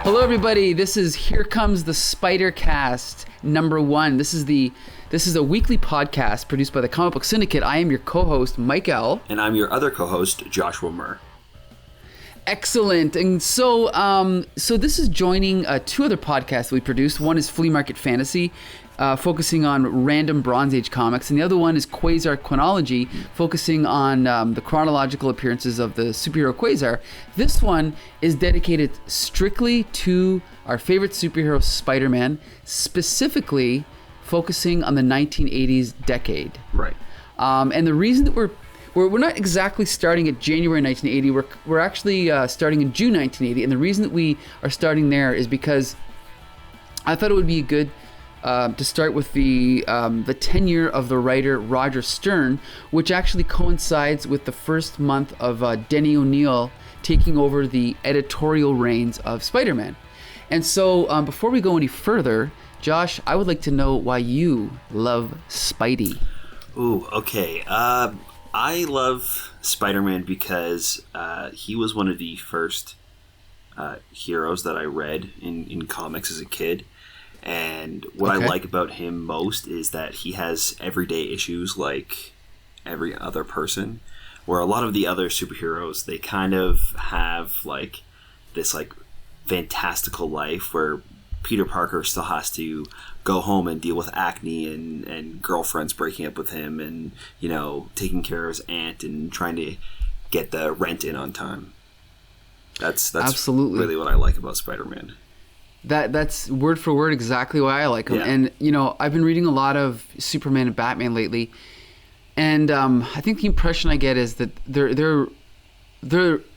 Hello, everybody. This is Here Comes the Spider-Cast #1. This is a weekly podcast produced by the Comic Book Syndicate. I am your co-host, Mike L. And I'm your other co-host, Joshua Murr. Excellent. And so this is joining two other podcasts we produced. One is Flea Market Fantasy, focusing on random Bronze Age comics, and the other one is Quasar Chronology, focusing on the chronological appearances of the superhero Quasar. This one is dedicated strictly to our favorite superhero, Spider-Man, specifically focusing on the 1980s decade. Right. And the reason that we're not exactly starting at January 1980. We're actually starting in June 1980, and the reason that we are starting there is because I thought it would be good to start with the tenure of the writer Roger Stern, which actually coincides with the first month of Denny O'Neil taking over the editorial reins of Spider-Man. And so before we go any further, Josh, I would like to know why you love Spidey. Ooh, okay. I love Spider-Man because he was one of the first heroes that I read in comics as a kid. And what I like about him most is that he has everyday issues like every other person, where a lot of the other superheroes, they kind of have like this like fantastical life where Peter Parker still has to go home and deal with acne and girlfriends breaking up with him and, you know, taking care of his aunt and trying to get the rent in on time. That's absolutely really what I like about Spider-Man. That's word for word exactly why I like him. Yeah. And, you know, I've been reading a lot of Superman and Batman lately, and I think the impression I get is that they're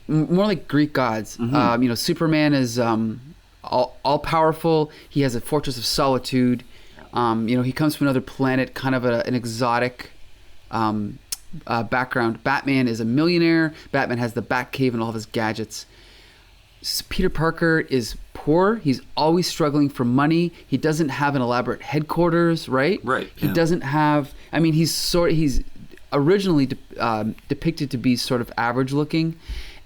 more like Greek gods. Mm-hmm. You know, Superman is all powerful. He has a fortress of solitude. You know, he comes from another planet, kind of an exotic background. Batman is a millionaire. Batman has the Batcave and all of his gadgets. Peter Parker is poor. He's always struggling for money. He doesn't have an elaborate headquarters, right? Right. He doesn't have. I mean, he's originally depicted to be sort of average looking,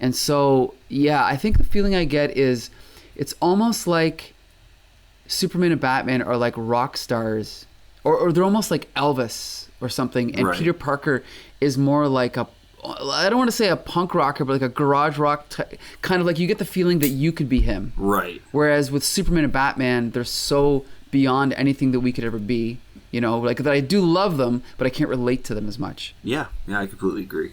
and so yeah, I think the feeling I get is it's almost like Superman and Batman are like rock stars, or they're almost like Elvis or something, and Peter Parker is more like I don't want to say a punk rocker, but like a garage rock kind of like, you get the feeling that you could be him. Right. Whereas with Superman and Batman, they're so beyond anything that we could ever be. You know, like that I do love them, but I can't relate to them as much. Yeah, I completely agree.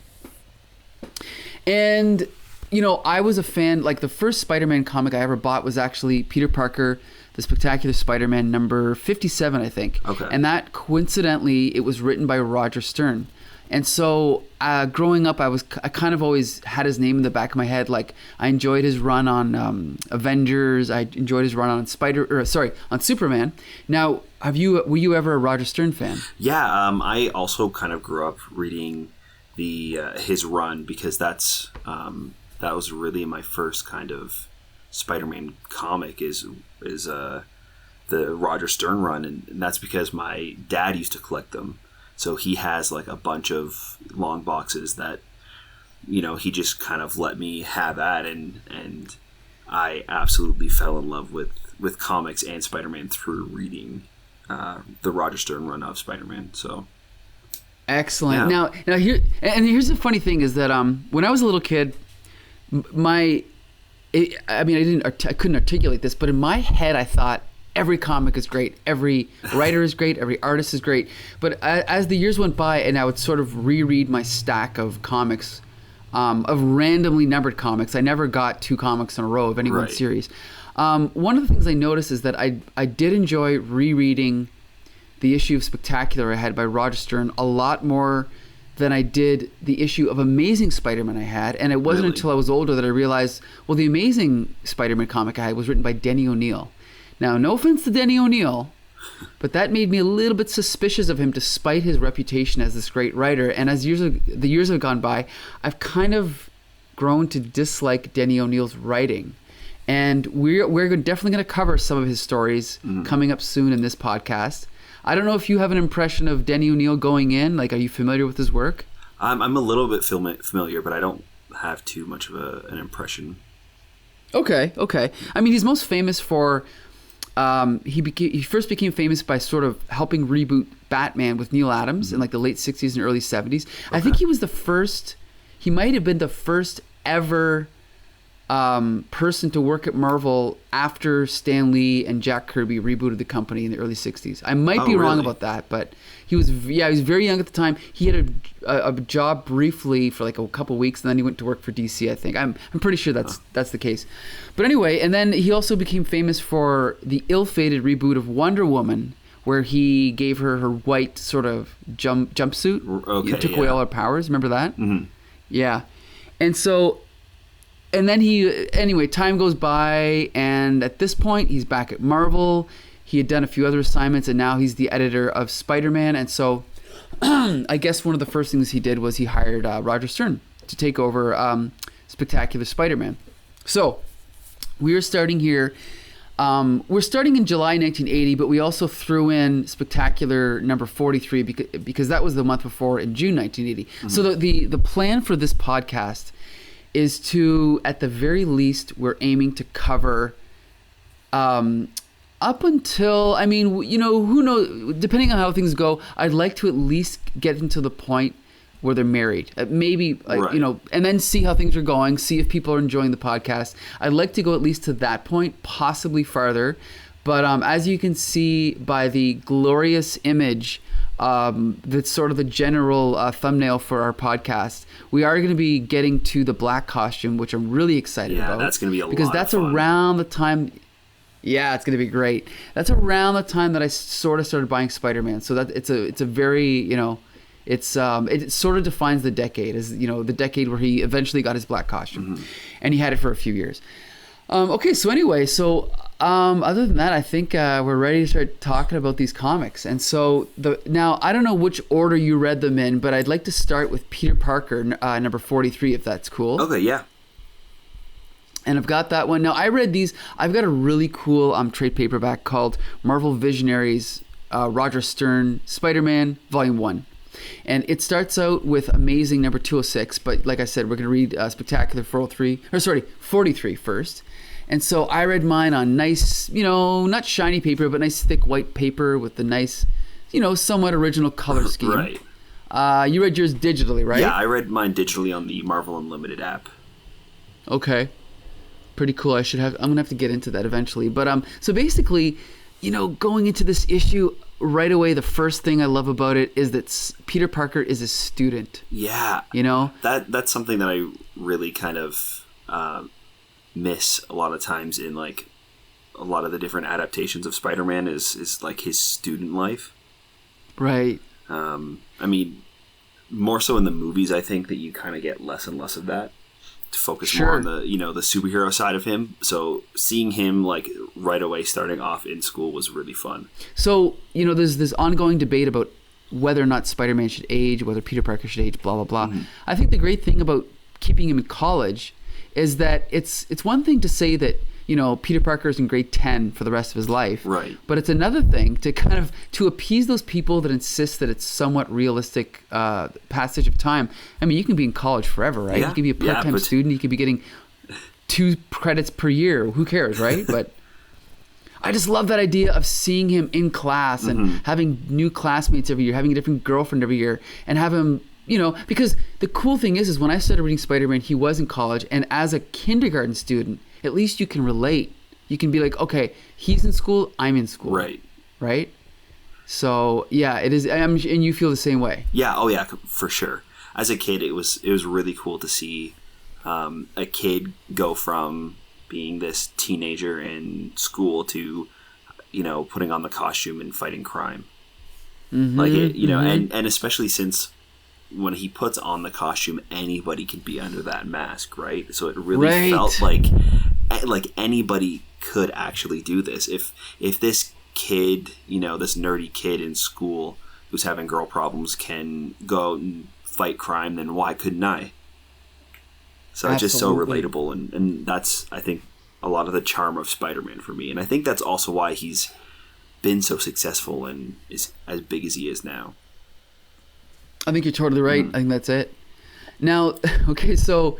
And, you know, I was a fan, like the first Spider-Man comic I ever bought was actually Peter Parker, The Spectacular Spider-Man number 57, I think. Okay. And that, coincidentally, it was written by Roger Stern. And so growing up, I kind of always had his name in the back of my head. Like, I enjoyed his run on Avengers. I enjoyed his run on on Superman. Now, were you ever a Roger Stern fan? Yeah, I also kind of grew up reading his run because that was really my first kind of Spider-Man comic is the Roger Stern run, and that's because my dad used to collect them. So he has like a bunch of long boxes that, you know, he just kind of let me have at, and I absolutely fell in love with comics and Spider-Man through reading the Roger Stern run of Spider-Man. So excellent. Yeah. Now here's the funny thing is that when I was a little kid, I couldn't articulate this, but in my head I thought every comic is great, every writer is great, every artist is great. But as the years went by and I would sort of reread my stack of comics, of randomly numbered comics, I never got 2 comics in a row of any one series. One of the things I noticed is that I did enjoy rereading the issue of Spectacular I had by Roger Stern a lot more than I did the issue of Amazing Spider-Man I had. And it wasn't until I was older that I realized, well, the Amazing Spider-Man comic I had was written by Denny O'Neil. Now, no offense to Denny O'Neil, but that made me a little bit suspicious of him despite his reputation as this great writer. And as the years have gone by, I've kind of grown to dislike Denny O'Neil's writing. And we're definitely going to cover some of his stories coming up soon in this podcast. I don't know if you have an impression of Denny O'Neil going in. Like, are you familiar with his work? I'm a little bit familiar, but I don't have too much of an impression. Okay. I mean, he's most famous for he first became famous by sort of helping reboot Batman with Neil Adams in like the late 60s and early 70s. I think he might have been the first ever person to work at Marvel after Stan Lee and Jack Kirby rebooted the company in the early 60s. I might be wrong about that, but he was very young at the time. He had a job briefly for like a couple weeks, and then he went to work for DC, I think. I'm pretty sure that's the case. But anyway, and then he also became famous for the ill-fated reboot of Wonder Woman, where he gave her white sort of jumpsuit. Okay, it took away all her powers. Remember that? Mm-hmm. Yeah. And then time goes by, and at this point, he's back at Marvel. He had done a few other assignments, and now he's the editor of Spider-Man. And so I guess one of the first things he did was he hired Roger Stern to take over Spectacular Spider-Man. So we are starting here. We're starting in July 1980, but we also threw in Spectacular number 43 because that was the month before in June 1980. Mm-hmm. So the plan for this podcast is to, at the very least, we're aiming to cover up until, I mean, who knows, depending on how things go, I'd like to at least get into the point where they're married. Maybe, and then see how things are going, see if people are enjoying the podcast. I'd like to go at least to that point, possibly farther. But as you can see by the glorious image that's sort of the general thumbnail for our podcast, we are going to be getting to the black costume, which I'm really excited about. Yeah, that's going to be a lot because that's of fun. Around the time. Yeah, it's going to be great. That's around the time that I sort of started buying Spider-Man. So that it's a very, it sort of defines the decade as, the decade where he eventually got his black costume, and he had it for a few years. Okay, so anyway, other than that, I think we're ready to start talking about these comics. And so now I don't know which order you read them in, but I'd like to start with Peter Parker, number 43, if that's cool. Okay, yeah. And I've got that one. Now, I read these. I've got a really cool trade paperback called Marvel Visionaries, Roger Stern, Spider-Man, Volume 1. And it starts out with Amazing number 206, but like I said, we're going to read Spectacular 43 first. And so I read mine on nice, not shiny paper, but nice thick white paper with the nice, somewhat original color scheme. Right. You read yours digitally, right? Yeah, I read mine digitally on the Marvel Unlimited app. Okay. Pretty cool. I'm going to have to get into that eventually. But so basically, going into this issue right away, the first thing I love about it is that Peter Parker is a student. Yeah. That's something that I really kind of miss a lot of times in like a lot of the different adaptations of Spider-Man is like his student life. Right. I mean, more so in the movies, I think that you kind of get less and less of that. To focus more on the the superhero side of him. So seeing him like right away starting off in school was really fun. So there's this ongoing debate about whether or not Spider-Man should age, whether Peter Parker should age, blah blah blah. Mm-hmm. I think the great thing about keeping him in college is that it's one thing to say that Peter Parker is in grade 10 for the rest of his life, right? But it's another thing to kind of to appease those people that insist that it's somewhat realistic passage of time. I mean, you can be in college forever, right? Yeah. You can be a part-time student. You could be getting 2 credits per year. Who cares, right? But I just love that idea of seeing him in class and having new classmates every year, having a different girlfriend every year, and have him. Because the cool thing is when I started reading Spider-Man, he was in college, and as a kindergarten student, at least you can relate. You can be like, okay, he's in school, I'm in school. Right? So, yeah, it is, and you feel the same way. Yeah, oh yeah, for sure. As a kid, it was really cool to see a kid go from being this teenager in school to, putting on the costume and fighting crime. Mm-hmm, like, and especially since when he puts on the costume, anybody can be under that mask, right? So it really felt like anybody could actually do this. If this kid, this nerdy kid in school who's having girl problems can go out and fight crime, then why couldn't I? So it's just so relatable, and that's, I think, a lot of the charm of Spider-Man for me. And I think that's also why he's been so successful and is as big as he is now. I think you're totally right. I think that's it. Now, okay, so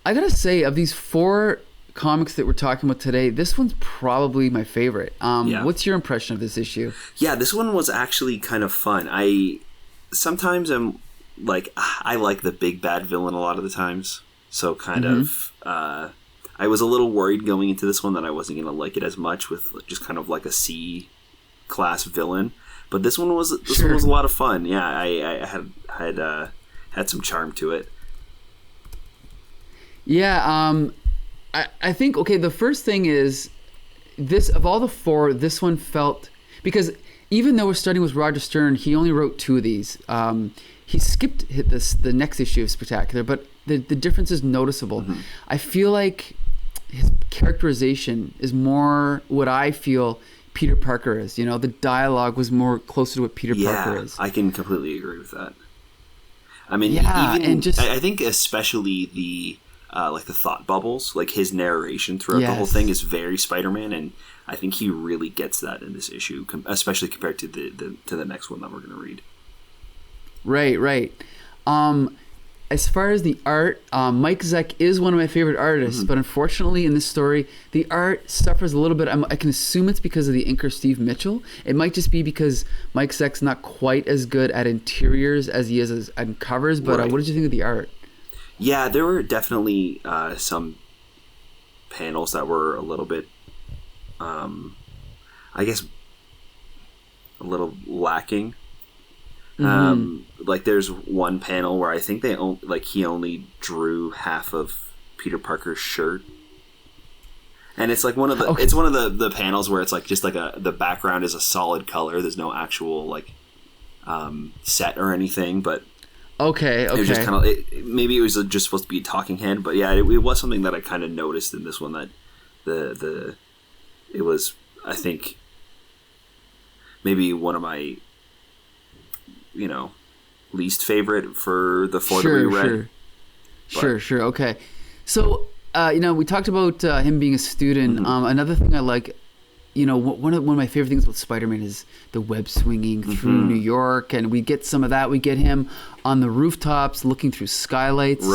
I gotta say, of these 4 comics that we're talking about today, this one's probably my favorite. Yeah. What's your impression of this issue? Yeah, this one was actually kind of fun. Sometimes I'm like, I like the big bad villain a lot of the times. So kind of, I was a little worried going into this one that I wasn't going to like it as much with just kind of like a C class villain. But this one was one was a lot of fun. Yeah, I had some charm to it. Yeah, I think, okay, the first thing is, this, of all the four, this one felt, because even though we're starting with Roger Stern, he only wrote 2 of these. He skipped the next issue of Spectacular, but the difference is noticeable. I feel like his characterization is more what I feel Peter Parker is. You know, the dialogue was more closer to what Peter Parker is. I can completely agree with that. I mean, I think especially the like the thought bubbles, like his narration throughout the whole thing is very Spider-Man, and I think he really gets that in this issue, especially compared to the next one that we're going to read. Right. As far as the art, Mike Zeck is one of my favorite artists, but unfortunately in this story, the art suffers a little bit. I can assume it's because of the inker Steve Mitchell. It might just be because Mike Zeck's not quite as good at interiors as he is at covers, but what did you think of the art? Yeah, there were definitely some panels that were a little bit, I guess, a little lacking. Like there's one panel where I think he only drew half of Peter Parker's shirt, and it's like one of the panels where it's like just like the background is a solid color. There's no actual like set or anything, but okay. It was just kind of maybe it was just supposed to be a talking head, but yeah, it was something that I kind of noticed in this one that it was, I think, maybe one of my least favorite for the 4 that we read. Sure. Okay. So, we talked about him being a student. Another thing I like, one of my favorite things about Spider-Man is the web swinging through New York, and we get some of that. We get him on the rooftops looking through skylights,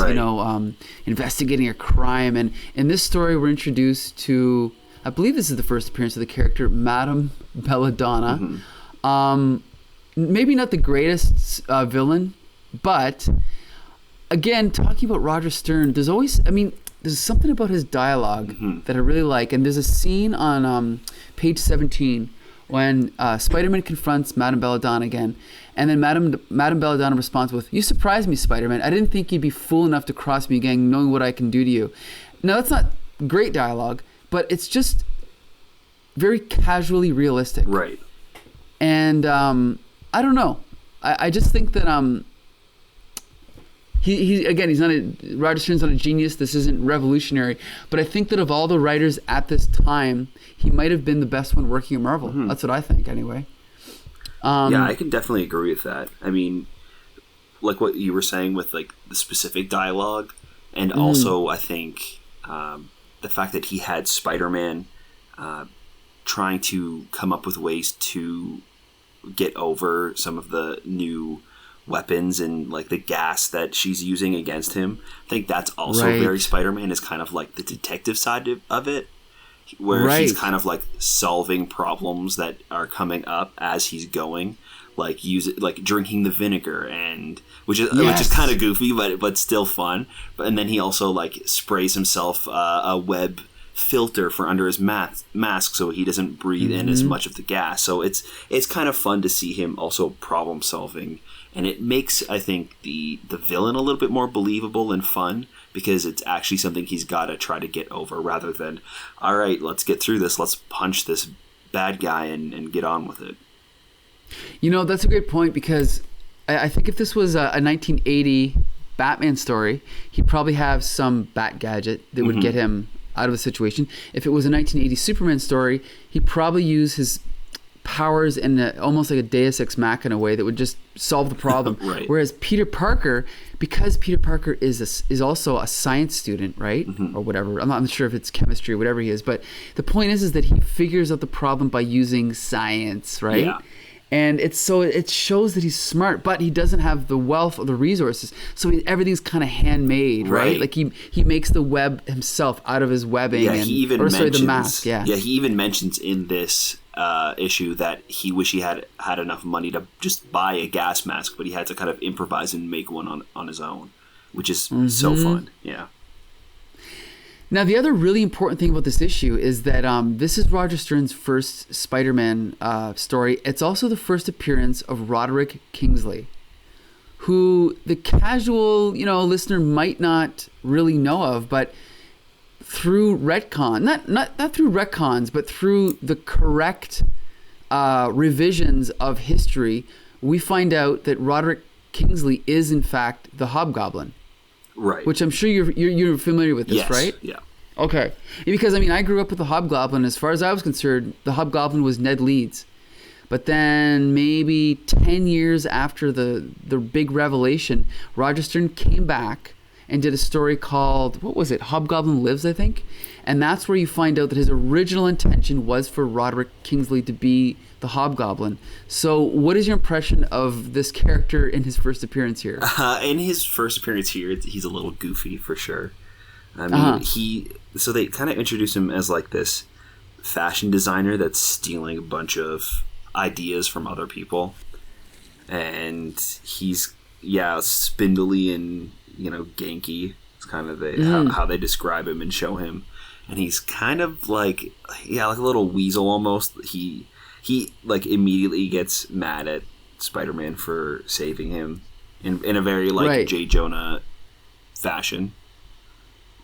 investigating a crime. And in this story, we're introduced to, I believe this is the first appearance of the character, Madame Belladonna. Maybe not the greatest villain, but again, talking about Roger Stern, there's something about his dialogue that I really like. And there's a scene on page 17 when Spider-Man confronts Madame Belladonna again, and then Madame Belladonna responds with, "You surprised me, Spider-Man. I didn't think you'd be fool enough to cross me again, knowing what I can do to you." Now, that's not great dialogue, but it's just very casually realistic. Right. And I don't know. I just think that he's not Roger Stern's not a genius. This isn't revolutionary, but I think that of all the writers at this time, he might have been the best one working at Marvel. That's what I think, anyway. Yeah, I can definitely agree with that. I mean, like what you were saying with like the specific dialogue, and also I think the fact that he had Spider-Man trying to come up with ways to get over some of the new weapons and like the gas that she's using against him. I think that's also very Spider-Man, is kind of like the detective side of it, where he's kind of like solving problems that are coming up as he's going, like drinking the vinegar, and which is kind of goofy but still fun. And then he also like sprays himself a web filter for under his mask so he doesn't breathe in as much of the gas. So it's kind of fun to see him also problem solving, and it makes, I think, the villain a little bit more believable and fun, because it's actually something he's got to try to get over, rather than, all right, let's get through this, let's punch this bad guy and get on with it. That's a great point, because I think if this was a 1980 Batman story, he'd probably have some bat gadget that would get him out of a situation. If it was a 1980 Superman story, he'd probably use his powers in almost like a Deus Ex Machina way that would just solve the problem. Right. Whereas Peter Parker, because Peter Parker is also a science student, right? Or whatever. I'm not sure if it's chemistry or whatever he is, but the point is that he figures out the problem by using science, right? Yeah. And it shows that he's smart, but he doesn't have the wealth or the resources. So everything's kind of handmade, right? Like he makes the web himself out of his webbing. Yeah, he even mentions the mask. Yeah, he even mentions in this issue that he wish he had enough money to just buy a gas mask, but he had to kind of improvise and make one on his own, which is so fun. Yeah. Now, the other really important thing about this issue is that this is Roger Stern's first Spider-Man story. It's also the first appearance of Roderick Kingsley, who the casual, listener might not really know of, but through retcon, not through retcons, but through the correct revisions of history, we find out that Roderick Kingsley is in fact the Hobgoblin. Right. Which I'm sure you're familiar with this, yes. right? Yeah. Okay. Because, I grew up with the Hobgoblin. As far as I was concerned, the Hobgoblin was Ned Leeds. But then maybe 10 years after the big revelation, Roger Stern came back and did a story called, what was it? Hobgoblin Lives, I think. And that's where you find out that his original intention was for Roderick Kingsley to be the Hobgoblin. So what is your impression of this character in his first appearance here? In his first appearance here, he's a little goofy for sure. I mean, so they kind of introduce him as like this fashion designer that's stealing a bunch of ideas from other people. And he's, spindly and, ganky. It's kind of how they describe him and show him. And he's kind of like a little weasel almost. He like immediately gets mad at Spider-Man for saving him in a very J. Jonah fashion.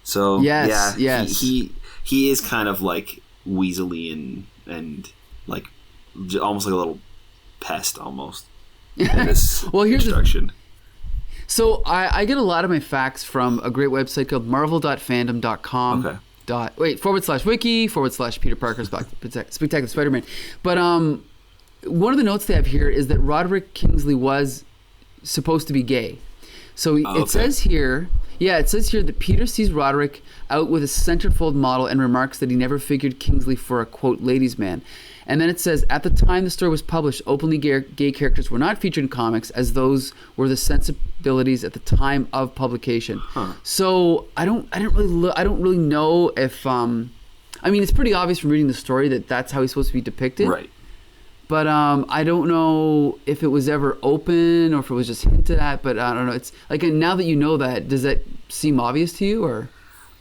So yes. He is kind of like weaselly and like almost like a little pest almost in this construction. So I get a lot of my facts from a great website called marvel.fandom.com. Okay. /wiki/Peter Parker's Spectacular Spider-Man. But one of the notes they have here is that Roderick Kingsley was supposed to be gay. So it says here that Peter sees Roderick out with a centerfold model and remarks that he never figured Kingsley for a, quote, ladies' man. And then it says, at the time the story was published, openly gay characters were not featured in comics, as those were the sensibilities at the time of publication. So I don't really know if it's pretty obvious from reading the story that that's how he's supposed to be depicted. Right. But I don't know if it was ever open or if it was just hinted at. But I don't know. It's like, now that you know that, does that seem obvious to you, or?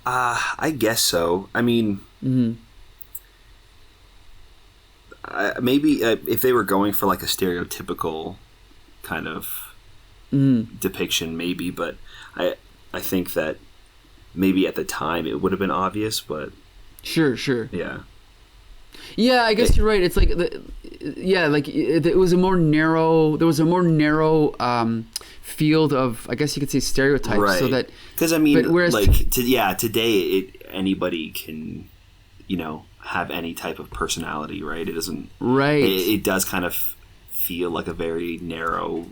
I guess so. I mean. Maybe if they were going for like a stereotypical kind of depiction, maybe, but I think that maybe at the time it would have been obvious, but sure, yeah, I guess you're right. It's like it was a more narrow. There was a more narrow field of, I guess you could say, stereotypes. Right. So that because today anybody can, have any type of personality, right? It doesn't. Right. It does kind of feel like a very narrow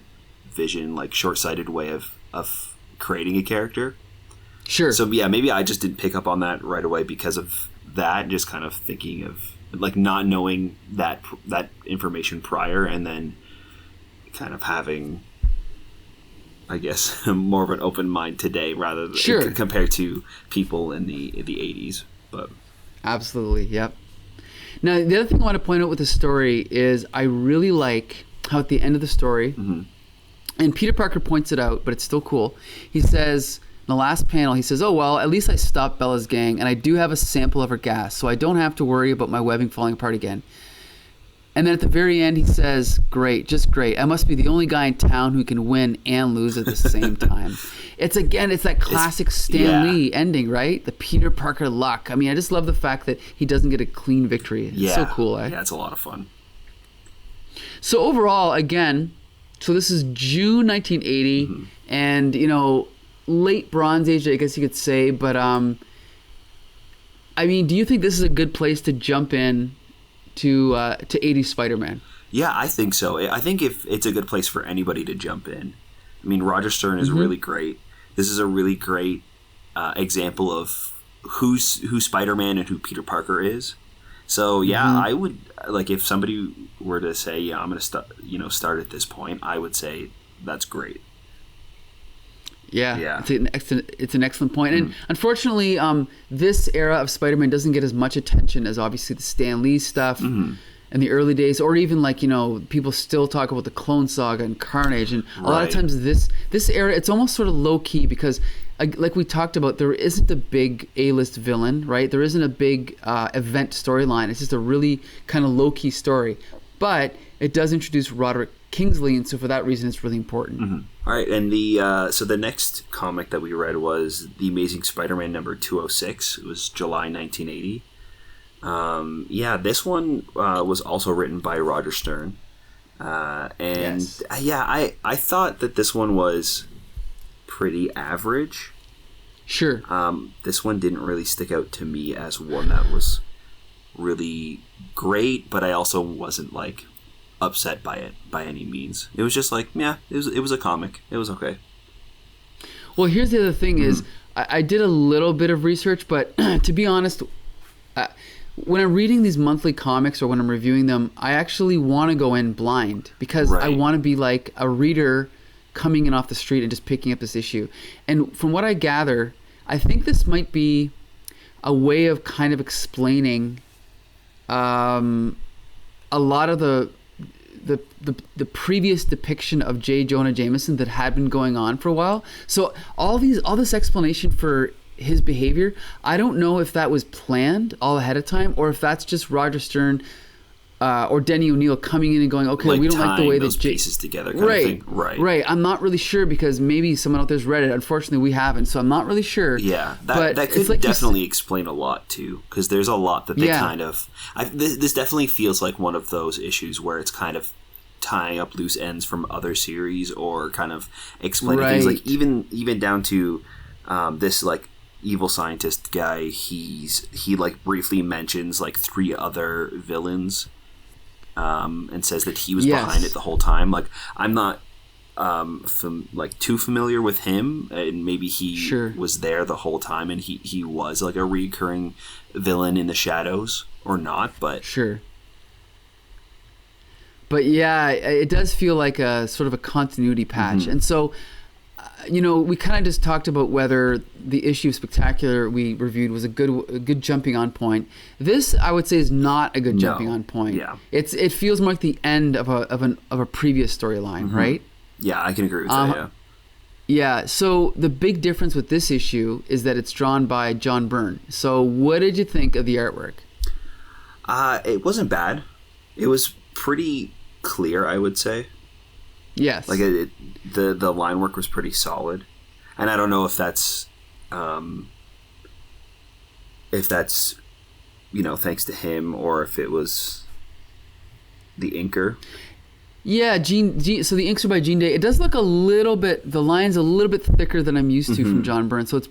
vision, like short-sighted way of creating a character. Sure. So maybe I just didn't pick up on that right away because of that. Just kind of thinking of like not knowing that information prior, and then kind of having, I guess, more of an open mind today rather than compared to people in the 80s, but. Absolutely, yep. Now, the other thing I want to point out with the story is I really like how at the end of the story, and Peter Parker points it out, but it's still cool. He says, in the last panel, he says, "Oh, well, at least I stopped Bella's gang, and I do have a sample of her gas, so I don't have to worry about my webbing falling apart again." And then at the very end, he says, "Great, just great. I must be the only guy in town who can win and lose at the same time." It's that classic Stan Lee ending, right? The Peter Parker luck. I mean, I just love the fact that he doesn't get a clean victory. It's so cool, eh? Yeah, it's a lot of fun. So overall, again, this is June 1980, and, late Bronze Age, I guess you could say. But, do you think this is a good place to jump in to 80s Spider-Man? Yeah, I think so. I think if it's a good place for anybody to jump in. I mean, Roger Stern is really great. This is a really great example of who Spider-Man and who Peter Parker is. So yeah, I would like if somebody were to say, yeah, I'm going to start at this point. I would say that's great. Yeah. It's an excellent point. And unfortunately, this era of Spider-Man doesn't get as much attention as obviously the Stan Lee stuff in the early days, or even like, people still talk about the Clone Saga and Carnage. And a lot of times this era, it's almost sort of low key because like we talked about, there isn't a big A-list villain, right? There isn't a big event storyline. It's just a really kind of low key story. But it does introduce Roderick Kingsley, and so for that reason, it's really important. All right, and the next comic that we read was The Amazing Spider-Man number 206. It was July 1980. This one was also written by Roger Stern, I thought that this one was pretty average. Sure. This one didn't really stick out to me as one that was really great, but I also wasn't like upset by it by any means. It was just like, it was a comic. It was okay. Well, here's the other thing is I did a little bit of research, but to be honest, when I'm reading these monthly comics or when I'm reviewing them, I actually want to go in blind because I want to be like a reader coming in off the street and just picking up this issue. And from what I gather, I think this might be a way of kind of explaining a lot of the previous depiction of J. Jonah Jameson that had been going on for a while. So all this explanation for his behavior, I don't know if that was planned all ahead of time or if that's just Roger Stern or Denny O'Neil coming in and going, okay, like we don't like the way those that pieces together kind of thing. Right. I'm not really sure because maybe someone out there's read it. Unfortunately, we haven't, so I'm not really sure. Yeah, that could like definitely explain a lot too, because there's a lot that they kind of. This definitely feels like one of those issues where it's kind of tying up loose ends from other series or kind of explaining things, like even down to this like evil scientist guy. He like briefly mentions like 3 other villains. And says that he was behind it the whole time. Like, I'm not too familiar with him, and maybe he was there the whole time, and he was like a recurring villain in the shadows, or not. But yeah, it does feel like a sort of a continuity patch, and so. We kind of just talked about whether the issue of Spectacular we reviewed was a good jumping on point. This, I would say, is not a good jumping on point. Yeah, it feels more like the end of a previous storyline, right? Yeah, I can agree with that. Yeah. Yeah. So the big difference with this issue is that it's drawn by John Byrne. So what did you think of the artwork? It wasn't bad. It was pretty clear, I would say. Yes. Like the line work was pretty solid, and I don't know if that's thanks to him or if it was the inker. Yeah, so the inks are by Gene Day. It does look a little bit. The line's a little bit thicker than I'm used to from John Byrne. So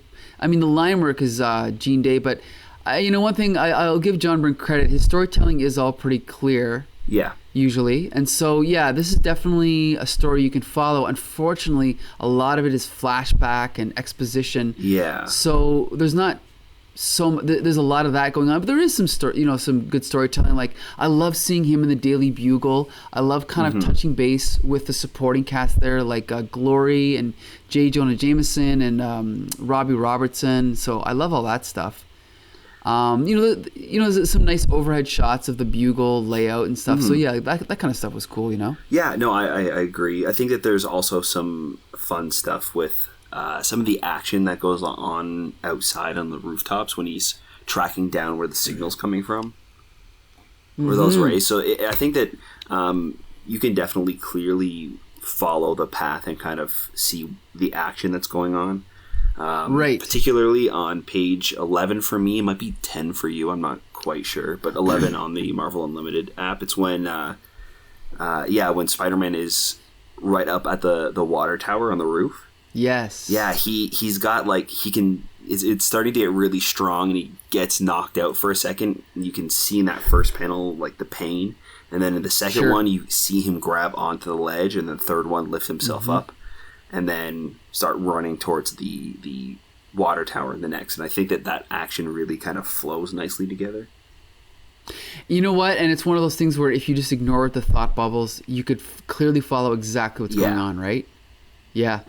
the line work is Gene Day, but one thing I'll give John Byrne credit. His storytelling is all pretty clear. Yeah. Usually. And so, this is definitely a story you can follow. Unfortunately, a lot of it is flashback and exposition. Yeah. So there's not there's a lot of that going on, but there is some some good storytelling. Like, I love seeing him in the Daily Bugle. I love kind of touching base with the supporting cast there, like Glory and J. Jonah Jameson and Robbie Robertson. So I love all that stuff. There's some nice overhead shots of the Bugle layout and stuff. So yeah, that kind of stuff was cool, Yeah, no, I agree. I think that there's also some fun stuff with some of the action that goes on outside on the rooftops when he's tracking down where the signal's coming from, or those rays. So I think that you can definitely clearly follow the path and kind of see the action that's going on. Particularly on page 11 for me. It might be 10 for you, I'm not quite sure, but 11 on the Marvel Unlimited app. It's when when Spider-Man is right up at the water tower on the roof. Yes. Yeah, he's got like it's starting to get really strong, and he gets knocked out for a second, and you can see in that first panel like the pain, and then in the second one you see him grab onto the ledge, and the third one lift himself up and then start running towards the water tower in the next. And I think that action really kind of flows nicely together. You know what? And it's one of those things where if you just ignore the thought bubbles, you could clearly follow exactly what's going on, right? Yeah.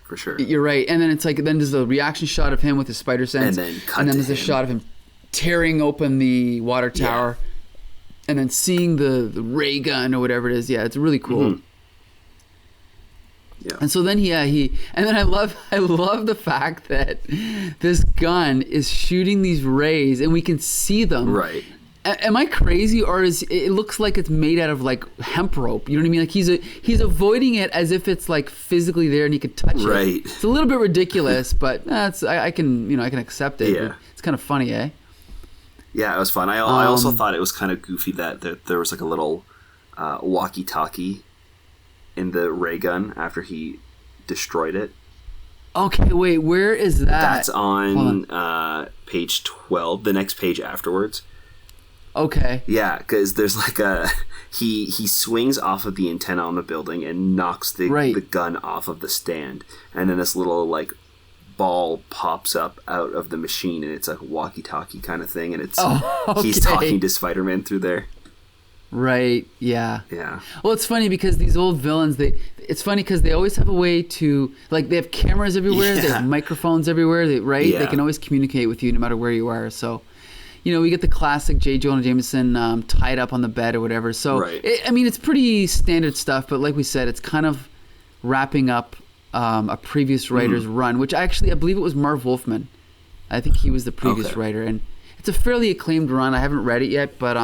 For sure. You're right. And then it's like, then there's a reaction shot of him with his spider sense. And then there's a shot of him tearing open the water tower. And then seeing the ray gun or whatever it is. Yeah, it's really cool. Mm-hmm. Yeah. And so then and then I love the fact that this gun is shooting these rays and we can see them. Right. Am I crazy, or it looks like it's made out of like hemp rope? You know what I mean? Like he's avoiding it as if it's like physically there and he can touch it. Right. It's a little bit ridiculous, but I can accept it. Yeah. It's kind of funny, eh? Yeah, it was fun. I also thought it was kind of goofy that there was like a little walkie-talkie in the ray gun after he destroyed it. Okay, wait, where is that? That's on page 12, the next page afterwards. Okay. Yeah, because there's like he swings off of the antenna on the building and knocks the gun off of the stand, and then this little like ball pops up out of the machine, and it's like a walkie-talkie kind of thing, and it's he's talking to Spider-Man through there. Right. Yeah. Yeah. Well, it's funny because these old villains, it's funny because they always have a way to, like, they have cameras everywhere, they have microphones everywhere, right? Yeah. They can always communicate with you no matter where you are. So, you know, we get the classic J. Jonah Jameson tied up on the bed or whatever. So, it's pretty standard stuff, but like we said, it's kind of wrapping up a previous writer's run, which I believe it was Marv Wolfman. I think he was the previous writer, and it's a fairly acclaimed run. I haven't read it yet, but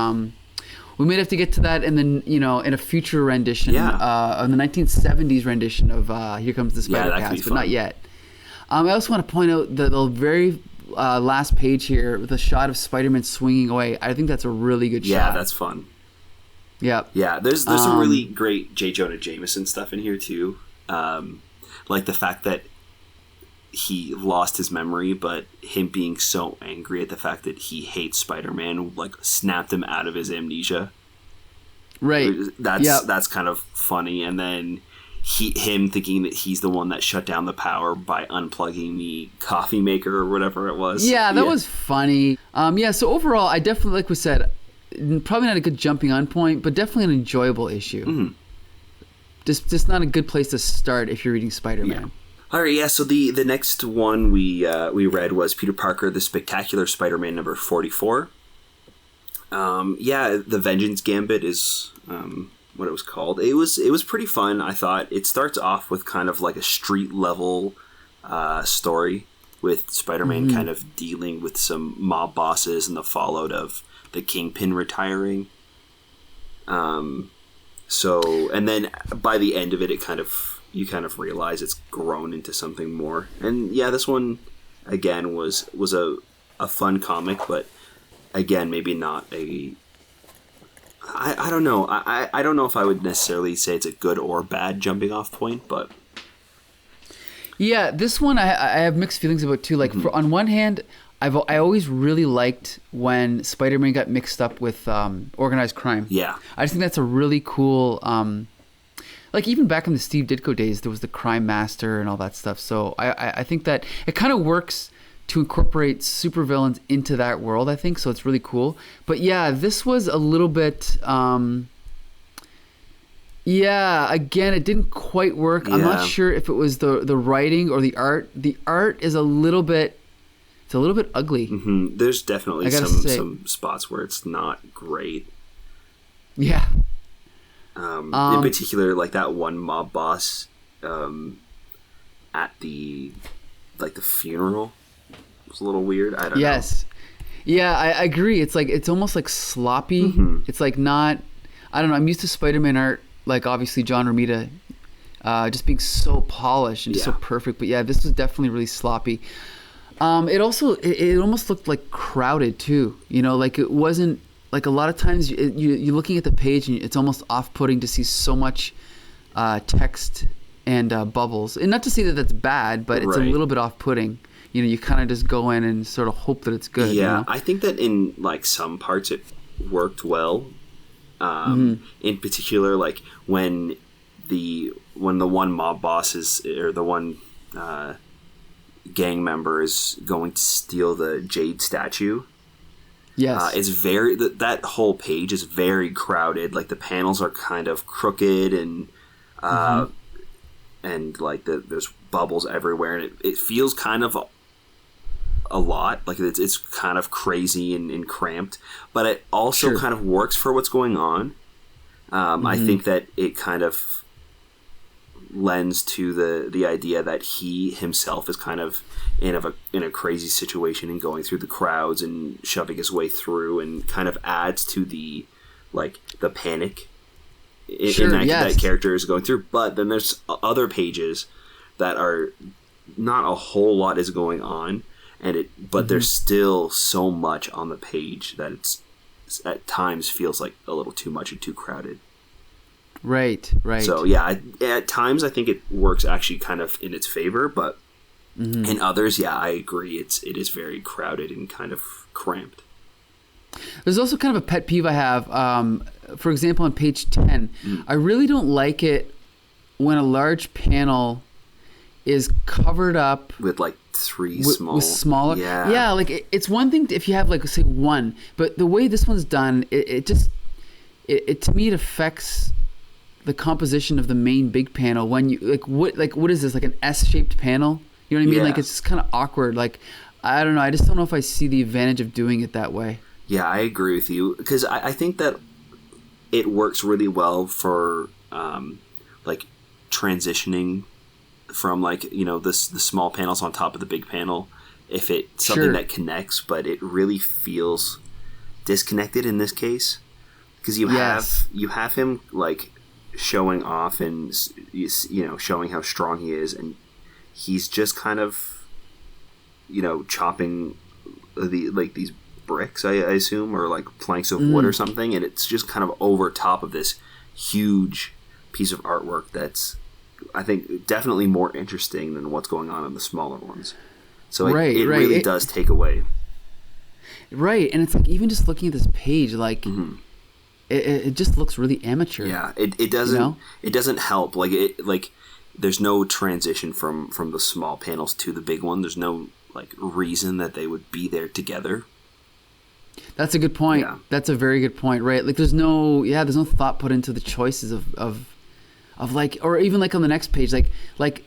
we may have to get to that in a future rendition, of the 1970s rendition of Here Comes the Spider-Cast, but not yet. I also want to point out that the very last page here with a shot of Spider-Man swinging away. I think that's a really good shot. Yeah, that's fun. Yeah. Yeah, there's some really great J. Jonah Jameson stuff in here too. Like the fact that he lost his memory, but him being so angry at the fact that he hates Spider-Man, like, snapped him out of his amnesia. Right. That's kind of funny. And then him thinking that he's the one that shut down the power by unplugging the coffee maker or whatever it was. Yeah, that was funny. So overall, I definitely, like we said, probably not a good jumping on point, but definitely an enjoyable issue. Mm-hmm. Just not a good place to start if you're reading Spider-Man. Yeah. All right, yeah. So the next one we read was Peter Parker, The Spectacular Spider-Man number 44. The Vengeance Gambit is what it was called. It was pretty fun. I thought it starts off with kind of like a street level story with Spider-Man kind of dealing with some mob bosses and the fallout of the Kingpin retiring. And then by the end of it, you kind of realize it's grown into something more. And yeah, this one again was a fun comic, but again, maybe not a. I don't know. I don't know if I would necessarily say it's a good or bad jumping off point, but yeah, this one I have mixed feelings about too. Like on one hand, I always really liked when Spider-Man got mixed up with organized crime. Yeah, I just think that's a really cool. Like even back in the Steve Ditko days, there was the Crime Master and all that stuff. So I think that it kind of works to incorporate supervillains into that world, I think. So it's really cool. But yeah, this was a little bit... again, it didn't quite work. Yeah. I'm not sure if it was the writing or the art. The art is a little bit... It's a little bit ugly. Mm-hmm. There's definitely some spots where it's not great. Yeah. In particular, like that one mob boss at the funeral was a little weird. I don't know. Yes. Yeah, I agree. It's like it's almost like sloppy. Mm-hmm. It's like not. I don't know. I'm used to Spider-Man art, like obviously John Romita, just being so polished and just so perfect. But yeah, this was definitely really sloppy. It almost looked like crowded too. You know, like it wasn't. Like a lot of times you're looking at the page and it's almost off-putting to see so much text and bubbles. And not to say that that's bad, but it's a little bit off-putting. You know, you kind of just go in and sort of hope that it's good. Yeah, you know? I think that in like some parts it worked well. In particular, like when the one mob boss or the one gang member is going to steal the Jade statue. Yes. It's very that whole page is very crowded. Like the panels are kind of crooked and like there's bubbles everywhere, and it feels kind of a lot. Like it's kind of crazy and cramped, but it also kind of works for what's going on. I think that it kind of lends to the idea that he himself is kind of in a crazy situation and going through the crowds and shoving his way through, and kind of adds to the panic that character is going through. But then there's other pages that are not a whole lot is going on, but there's still so much on the page that it's at times feels like a little too much and too crowded. Right. So yeah, at times I think it works actually kind of in its favor, but in others, yeah, I agree. It is very crowded and kind of cramped. There's also kind of a pet peeve I have. For example, on page 10, I really don't like it when a large panel is covered up with like three with smaller. Yeah, like it's one thing if you have like say one, but the way this one's done, it just to me it affects the composition of the main big panel. When you what is this, like an S-shaped panel? You know what I mean? Yeah. Like it's just kind of awkward. Like I don't know. I just don't know if I see the advantage of doing it that way. Yeah, I agree with you, because I think that it works really well for like transitioning from like, you know, the small panels on top of the big panel, if it's something that connects, but it really feels disconnected in this case, because you have him like showing off and, you know, showing how strong he is, and he's just kind of, you know, chopping these bricks, I assume, or like planks of wood or something, and it's just kind of over top of this huge piece of artwork that's, I think, definitely more interesting than what's going on in the smaller ones. So it really does take away. Right, and it's like, even just looking at this page, like it just looks really amateur. Yeah, it doesn't, you know? It doesn't help. Like there's no transition from the small panels to the big one. There's no like reason that they would be there together. That's a good point. Yeah. That's a very good point, right? Like there's no thought put into the choices of like, or even like on the next page, like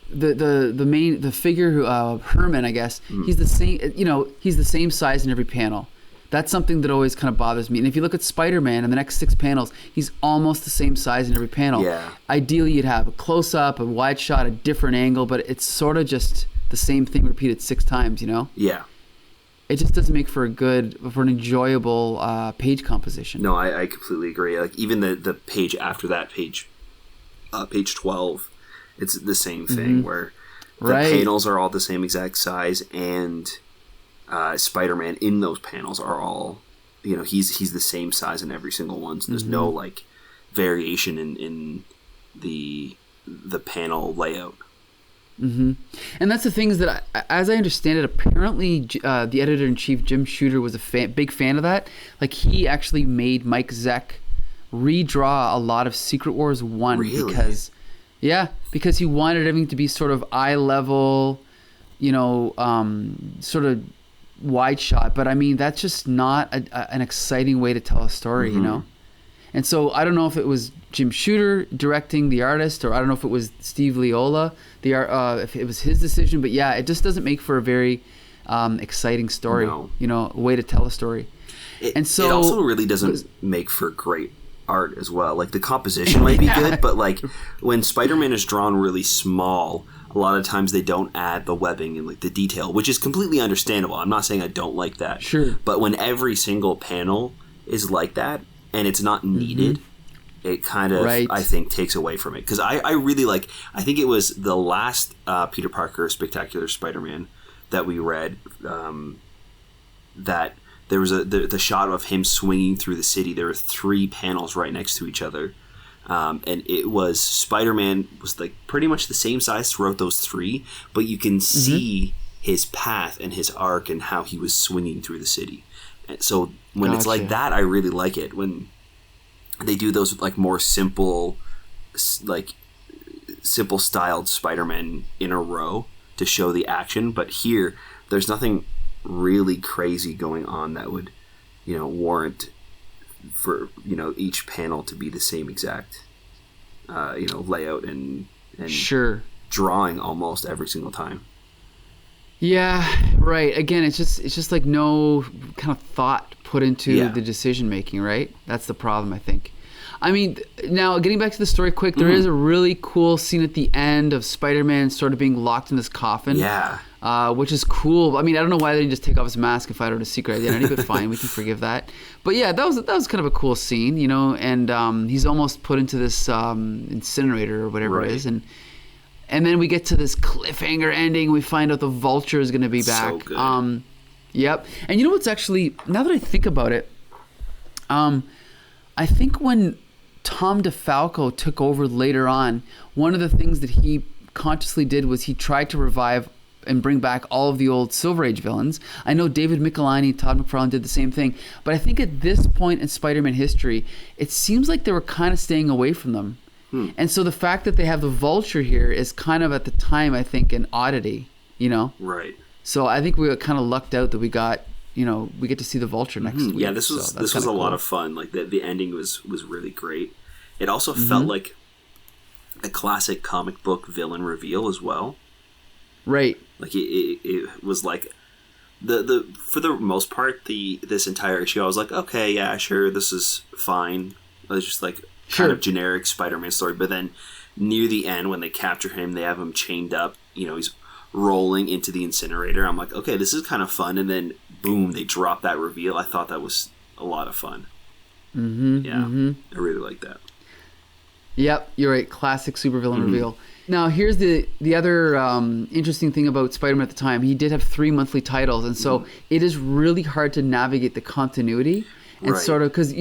the figure who Herman, I guess, he's the same, you know, he's the same size in every panel. That's something that always kind of bothers me. And if you look at Spider-Man in the next 6 panels, he's almost the same size in every panel. Yeah. Ideally, you'd have a close-up, a wide shot, a different angle, but it's sort of just the same thing repeated 6 times, you know? Yeah. It just doesn't make for an enjoyable page composition. No, I completely agree. Like even the page after that, page 12, it's the same thing where the panels are all the same exact size, and Spider-Man in those panels are all, you know, he's the same size in every single one. So there's no like variation in the panel layout. And that's the thing, is that as I understand it, apparently the editor-in-chief Jim Shooter was a big fan of that. Like he actually made Mike Zeck redraw a lot of Secret Wars 1 because he wanted everything to be sort of eye level, you know, sort of wide shot. But I mean, that's just not an exciting way to tell a story, you know? And so I don't know if it was Jim Shooter directing the artist, or I don't know if it was Steve Leola, if it was his decision. But yeah, it just doesn't make for a very exciting story, you know, a way to tell a story. And so it also really doesn't make for great art as well. Like the composition might be good, but like when Spider-Man is drawn really small, a lot of times they don't add the webbing and like the detail, which is completely understandable. I'm not saying I don't like that. Sure. But when every single panel is like that and it's not needed, it kind of, I think, takes away from it. Because I really like, I think it was the last Peter Parker Spectacular Spider-Man that we read, that there was the shot of him swinging through the city. There were 3 panels right next to each other. And it was, Spider-Man was like pretty much the same size throughout those 3, but you can see his path and his arc and how he was swinging through the city. And so when it's like that, I really like it. When they do those like more simple styled Spider-Man in a row to show the action, but here there's nothing really crazy going on that would warrant for each panel to be the same exact layout and sure drawing almost every single time. Yeah, right. Again, it's just like no kind of thought put into the decision making, right? That's the problem, I think. I mean, now getting back to the story quick, there is a really cool scene at the end of Spider-Man sort of being locked in this coffin. Yeah. Which is cool. I mean, I don't know why they didn't just take off his mask and find out his secret identity, but fine, we can forgive that. But yeah, that was kind of a cool scene, and he's almost put into this incinerator or whatever it is, and then we get to this cliffhanger ending. We find out the Vulture is going to be back. So good. Yep. And you know what's actually, now that I think about it, I think when Tom DeFalco took over later on, one of the things that he consciously did was he tried to revive and bring back all of the old Silver Age villains. I know David Michelinie, Todd McFarlane did the same thing, but I think at this point in Spider-Man history, it seems like they were kind of staying away from them. And so the fact that they have the Vulture here is kind of at the time, I think, an oddity, Right. So I think we got kind of lucked out that we got, we get to see the Vulture next week. Yeah, this was a cool. lot of fun. Like the ending was really great. It also felt like a classic comic book villain reveal as well. Right. Like it was like the for the most part this entire issue I was like, okay, yeah, sure, this is fine. It was just like kind of generic Spider-Man story, but then near the end when they capture him, they have him chained up, he's rolling into the incinerator. I'm like, okay, this is kind of fun, and then boom, they drop that reveal. I thought that was a lot of fun. I really like that. Yep, you're right. Classic supervillain reveal. Now, here's the other interesting thing about Spider-Man at the time. He did have 3 monthly titles, and so it is really hard to navigate the continuity and sort of because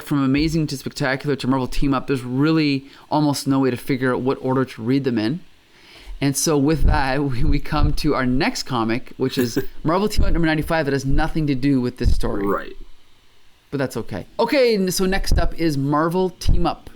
from Amazing to Spectacular to Marvel Team Up, there's really almost no way to figure out what order to read them in. And so with that, we come to our next comic, which is Marvel Team Up number 95, that has nothing to do with this story. Right. But that's okay. Okay, so next up is Marvel Team Up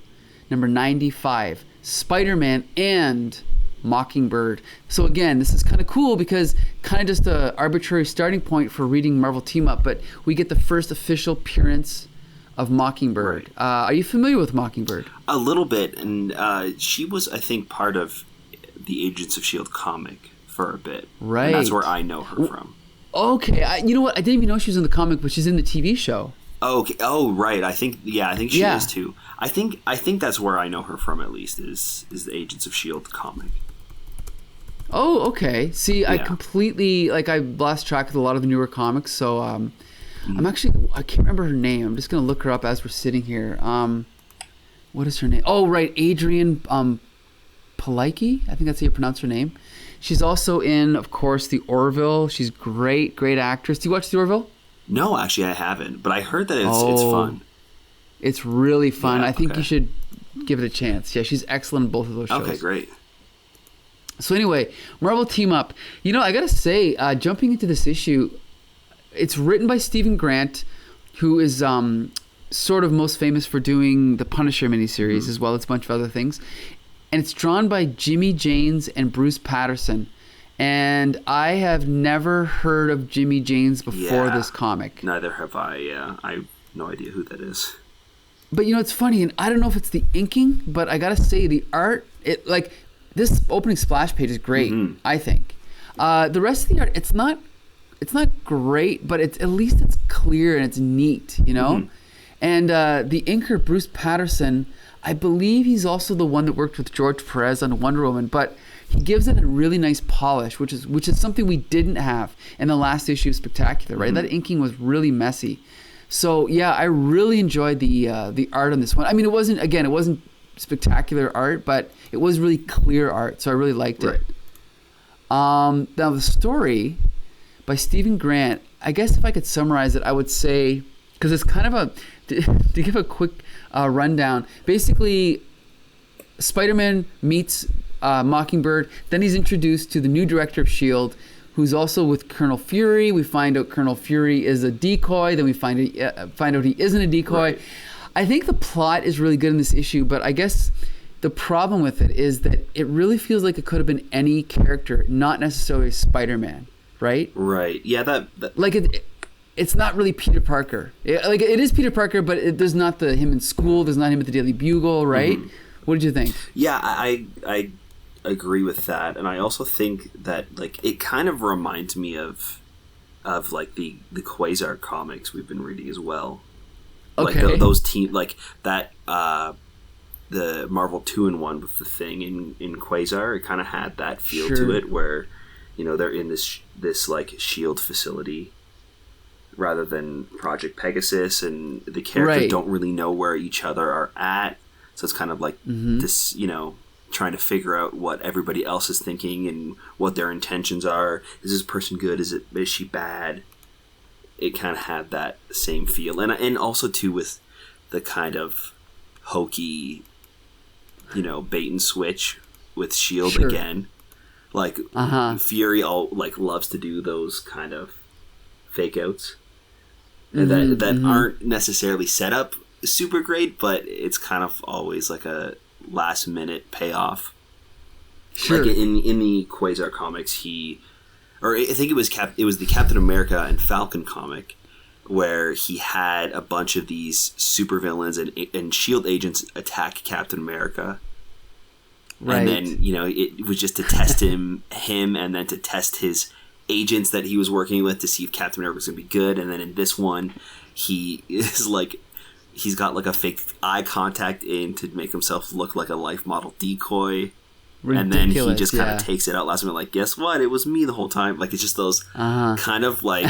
number 95, Spider-Man and Mockingbird. So again, this is kind of cool because kind of just an arbitrary starting point for reading Marvel Team Up, but we get the first official appearance of Mockingbird. Right. Are you familiar with Mockingbird? A little bit, and she was, I think, part of the Agents of S.H.I.E.L.D. comic for a bit. Right. And that's where I know her from. Okay. You know what? I didn't even know she was in the comic, but she's in the TV show. Oh, okay. Oh, right. I think she is too. I think that's where I know her from, at least, is the Agents of S.H.I.E.L.D. comic. Oh, okay. See, I completely, I lost track of a lot of the newer comics, so I can't remember her name. I'm just going to look her up as we're sitting here. What is her name? Oh, right. Adrian Palicki? I think that's how you pronounce her name. She's also in, of course, The Orville. She's great actress. Do you watch The Orville? No, actually, I haven't. But I heard that it's fun. It's really fun. Yeah, I think you should give it a chance. Yeah, she's excellent in both of those shows. Okay, great. So anyway, Marvel Team Up. I got to say, jumping into this issue, it's written by Stephen Grant, who is sort of most famous for doing the Punisher miniseries, as well as a bunch of other things. And it's drawn by Jimmy Janes and Bruce Patterson. And I have never heard of Jimmy Janes before this comic. Neither have I. Yeah, I have no idea who that is. But it's funny, and I don't know if it's the inking, but I gotta say the art, this opening splash page is great. I think the rest of the art, it's not great, but at least it's clear and it's neat, And the inker Bruce Patterson, I believe he's also the one that worked with George Perez on Wonder Woman, but he gives it a really nice polish, which is something we didn't have in the last issue of Spectacular, right? That inking was really messy. So yeah, I really enjoyed the art on this one. I mean, it wasn't spectacular art, but it was really clear art, so I really liked it. Now the story by Stephen Grant, I guess if I could summarize it, I would say, because it's kind of to give a quick rundown, basically Spider-Man meets Mockingbird, then he's introduced to the new director of S.H.I.E.L.D., who's also with Colonel Fury. We find out Colonel Fury is a decoy, then we find out he isn't a decoy. Right. I think the plot is really good in this issue, but I guess the problem with it is that it really feels like it could have been any character, not necessarily Spider-Man, right? Right. Yeah, that... Like it's not really Peter Parker. It is Peter Parker, but there's not him in school. There's not him at the Daily Bugle, right? Mm-hmm. What did you think? Yeah, I agree with that, and I also think that like it kind of reminds me of like the Quasar comics we've been reading as well. Okay. Like those like that the Marvel 2-in-1 with the Thing in Quasar, it kind of had that feel to it, where they're in this like shield facility rather than Project Pegasus, and the characters don't really know where each other are at. So it's kind of like this, trying to figure out what everybody else is thinking and what their intentions are. Is this person good? Is she bad? It kind of had that same feel, and also too with the kind of hokey, bait and switch with Shield again. Like Fury loves to do those kind of fake outs. That aren't necessarily set up super great, but it's kind of always like a last minute payoff. Sure. Like in the Quasar comics, I think it was the Captain America and Falcon comic, where he had a bunch of these supervillains and Shield agents attack Captain America. Right. And then it was just to test him, and then to test his agents that he was working with to see if Captain America was going to be good. And then in this one, he is like, he's got like a fake eye contact in to make himself look like a life model decoy. Ridiculous, and then he just kind of takes it out last minute, like, guess what? It was me the whole time. Like, it's just those kind of like,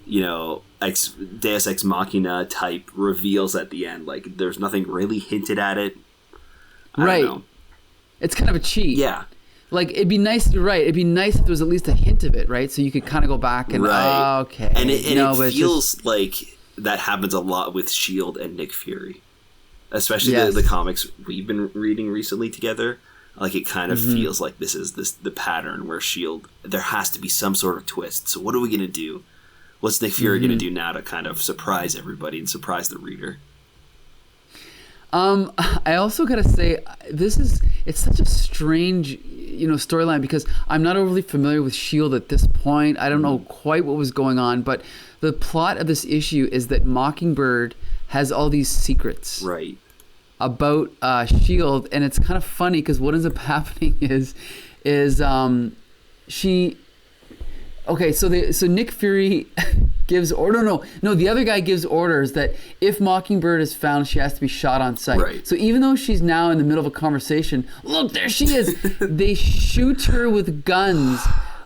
Deus Ex Machina type reveals at the end. Like, there's nothing really hinted at it. I don't know. It's kind of a cheat. Yeah. Like, it'd be nice, you're right. It'd be nice if there was at least a hint of it, right? So you could kind of go back and, okay. And it feels like that happens a lot with S.H.I.E.L.D. and Nick Fury. Especially the comics we've been reading recently together. Like, it kind of feels like this is the pattern where S.H.I.E.L.D., there has to be some sort of twist. So what are we going to do? What's Nick Fury going to do now to kind of surprise everybody and surprise the reader? I also gotta say, it's such a strange, storyline, because I'm not overly familiar with S.H.I.E.L.D. at this point. I don't know quite what was going on, but the plot of this issue is that Mockingbird has all these secrets. Right. About S.H.I.E.L.D., and it's kind of funny because what ends up happening is she... Okay, so Nick Fury gives order. No, the other guy gives orders that if Mockingbird is found, she has to be shot on sight. Right. So even though she's now in the middle of a conversation, look, there she is. They shoot her with guns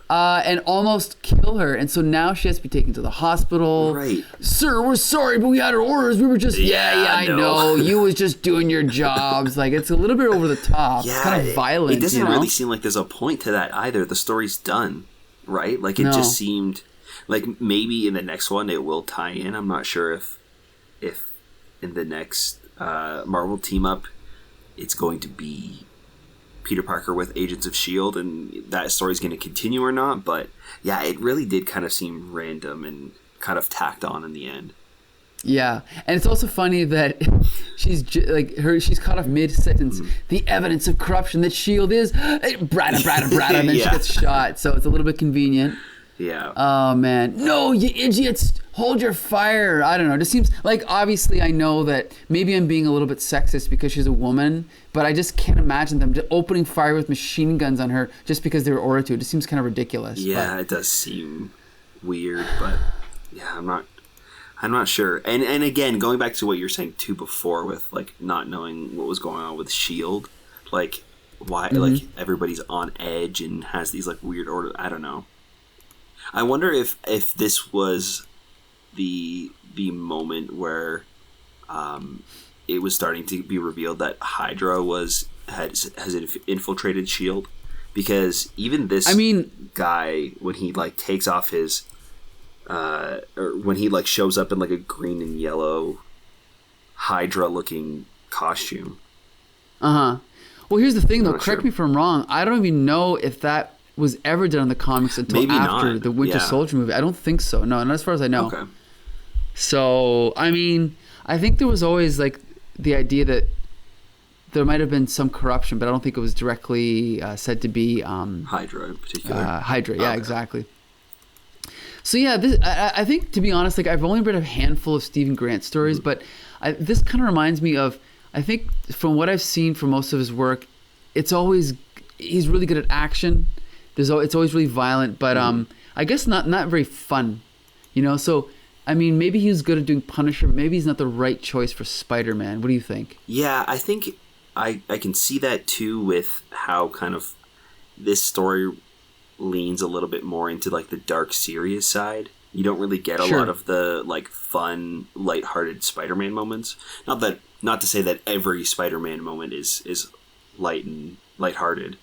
and almost kill her, and so now she has to be taken to the hospital. Right. Sir, we're sorry, but we had our orders. We were just I know. You was just doing your jobs. Like, it's a little bit over the top. Yeah, it's kind of violent. It doesn't really seem like there's a point to that either. The story's done. Right? Like, it just seemed like maybe in the next one it will tie in. I'm not sure if in the next Marvel team up it's going to be Peter Parker with Agents of S.H.I.E.L.D. and that story's going to continue or not. But yeah, it really did kind of seem random and kind of tacked on in the end. Yeah, and it's also funny that she's caught off mid-sentence. The evidence of corruption that S.H.I.E.L.D. is brada, and then she gets shot. So it's a little bit convenient. Yeah. Oh man, no, you idiots! Hold your fire. I don't know. It just seems like, obviously I know that maybe I'm being a little bit sexist because she's a woman, but I just can't imagine them just opening fire with machine guns on her just because they were ordered to. It just seems kind of ridiculous. Yeah, it does seem weird, but yeah, I'm not sure. And again, going back to what you were saying too before with like not knowing what was going on with S.H.I.E.L.D., like why like everybody's on edge and has these like weird orders. I don't know. I wonder if this was the moment where it was starting to be revealed that Hydra has infiltrated S.H.I.E.L.D., because even this guy, when he like takes off his or when he like shows up in like a green and yellow Hydra looking costume. Well, here's the thing though, correct me if I'm wrong, I don't even know if that was ever done in the comics until Maybe after not. the Winter Soldier movie. I don't think so. No, not as far as I know. Okay. So, I mean, I think there was always like the idea that there might have been some corruption, but I don't think it was directly said to be Hydra in particular. Hydra, yeah, exactly. So yeah, I think, to be honest, like, I've only read a handful of Stephen Grant stories, but this kind of reminds me of, I think from what I've seen from most of his work, he's really good at action. It's always really violent, but I guess not very fun, So I mean, maybe he was good at doing Punisher, but maybe he's not the right choice for Spider-Man. What do you think? Yeah, I think I can see that too, with how kind of this story leans a little bit more into like the dark, serious side. You don't really get a lot of the like fun, lighthearted Spider-Man moments. Not to say that every Spider-Man moment is light and lighthearted,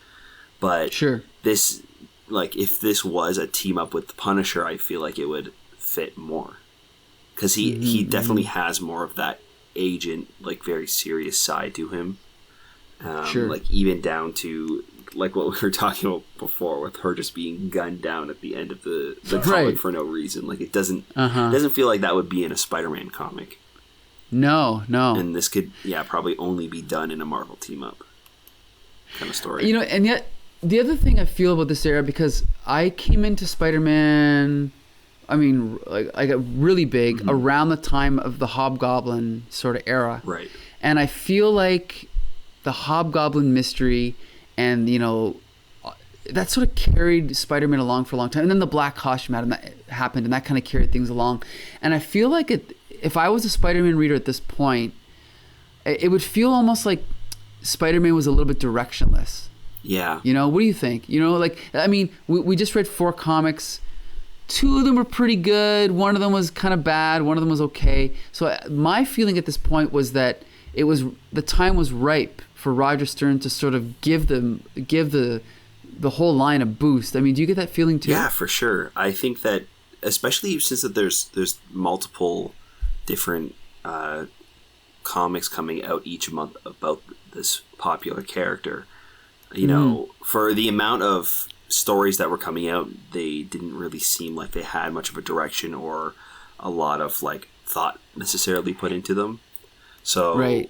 but this, like, if this was a team up with the Punisher, I feel like it would fit more, because he definitely has more of that agent, like, very serious side to him. Like, even down to like what we were talking about before, with her just being gunned down at the end of the comic for no reason. Like, it doesn't feel like that would be in a Spider-Man comic. No. And this could, probably only be done in a Marvel team up kind of story. And yet the other thing I feel about this era, because I came into Spider-Man, I mean, like, I got really big around the time of the Hobgoblin sort of era. Right. And I feel like the Hobgoblin mystery and, that sort of carried Spider-Man along for a long time. And then the black costume happened, and that kind of carried things along. And I feel like if I was a Spider-Man reader at this point, it would feel almost like Spider-Man was a little bit directionless. Yeah. What do you think? Like, I mean, we just read 4 comics. 2 of them were pretty good. 1 of them was kind of bad. 1 of them was okay. So my feeling at this point was that the time was ripe for Roger Stern to sort of give the whole line a boost. I mean, do you get that feeling too? Yeah, for sure. I think that, especially since that there's multiple different comics coming out each month about this popular character, for the amount of stories that were coming out, they didn't really seem like they had much of a direction or a lot of like thought necessarily put into them. So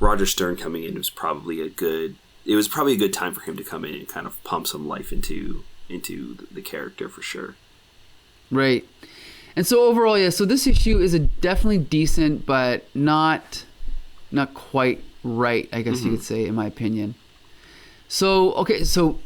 Roger Stern coming in was probably a good time for him to come in and kind of pump some life into the character, for sure. Right. And so overall, so this issue is a definitely decent, but not quite right, I guess you could say, in my opinion. So, okay, so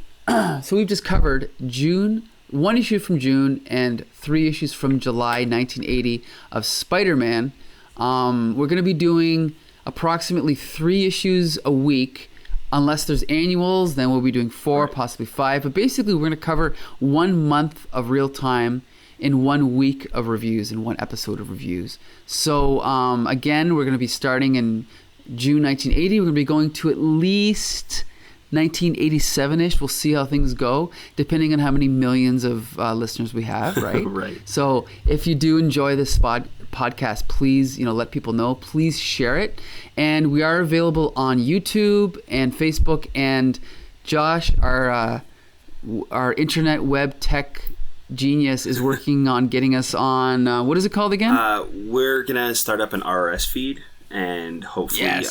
we've just covered 1 issue from June and 3 issues from July 1980 of Spider-Man. We're going to be doing approximately 3 issues a week. Unless there's annuals, then we'll be doing 4, possibly 5. But basically, we're going to cover 1 month of real time in 1 week of reviews and 1 episode of reviews. So, again, we're going to be starting in June 1980. We're going to be going to at least 1987-ish. We'll see how things go, depending on how many millions of listeners we have, right? Right. So if you do enjoy this podcast, please, let people know. Please share it. And we are available on YouTube and Facebook. And Josh, our internet web tech genius, is working on getting us on, what is it called again? We're going to start up an RSS feed, and hopefully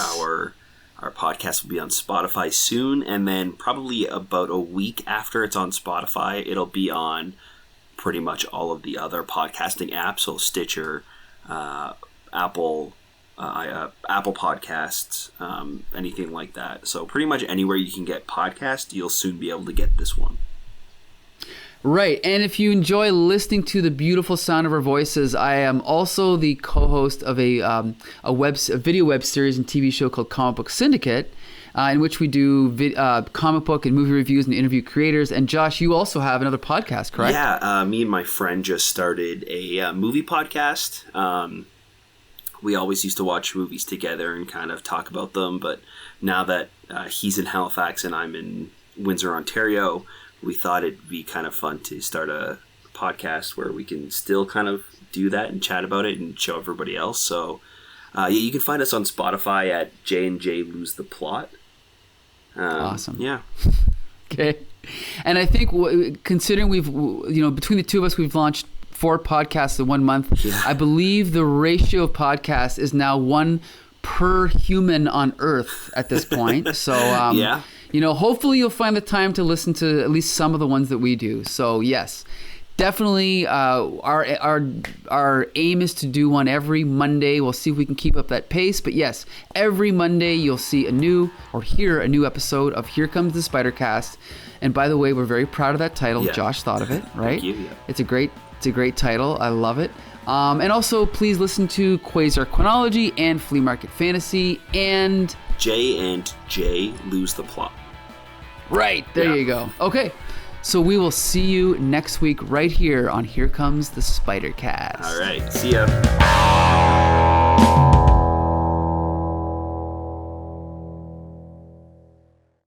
our podcast will be on Spotify soon, and then probably about a week after it's on Spotify, it'll be on pretty much all of the other podcasting apps, so Stitcher, Apple Podcasts, anything like that. So pretty much anywhere you can get podcasts, you'll soon be able to get this one. Right, and if you enjoy listening to the beautiful sound of our voices, I am also the co-host of a video web series and TV show called Comic Book Syndicate, in which we do comic book and movie reviews and interview creators. And Josh, you also have another podcast, correct? Yeah, me and my friend just started a movie podcast. We always used to watch movies together and kind of talk about them, but now that he's in Halifax and I'm in Windsor, Ontario, we thought it'd be kind of fun to start a podcast where we can still kind of do that and chat about it and show everybody else. So, you can find us on Spotify at J&J Lose the Plot. Awesome. Yeah. Okay. And I think considering we've, between the two of us, we've launched 4 podcasts in 1 month. Yeah. I believe the ratio of podcasts is now 1 per human on Earth at this point. So, hopefully you'll find the time to listen to at least some of the ones that we do. So yes, definitely our aim is to do one every Monday. We'll see if we can keep up that pace. But yes, every Monday you'll see hear a new episode of Here Comes the Spidercast. And by the way, we're very proud of that title. Yeah. Josh thought of it, right? Thank you. Yeah. It's a great title. I love it. And also, please listen to Quasar Chronology and Flea Market Fantasy and J and J Lose the Plot. Right, there you go. Okay, so we will see you next week right here on Here Comes the Spidercast. All right, see ya.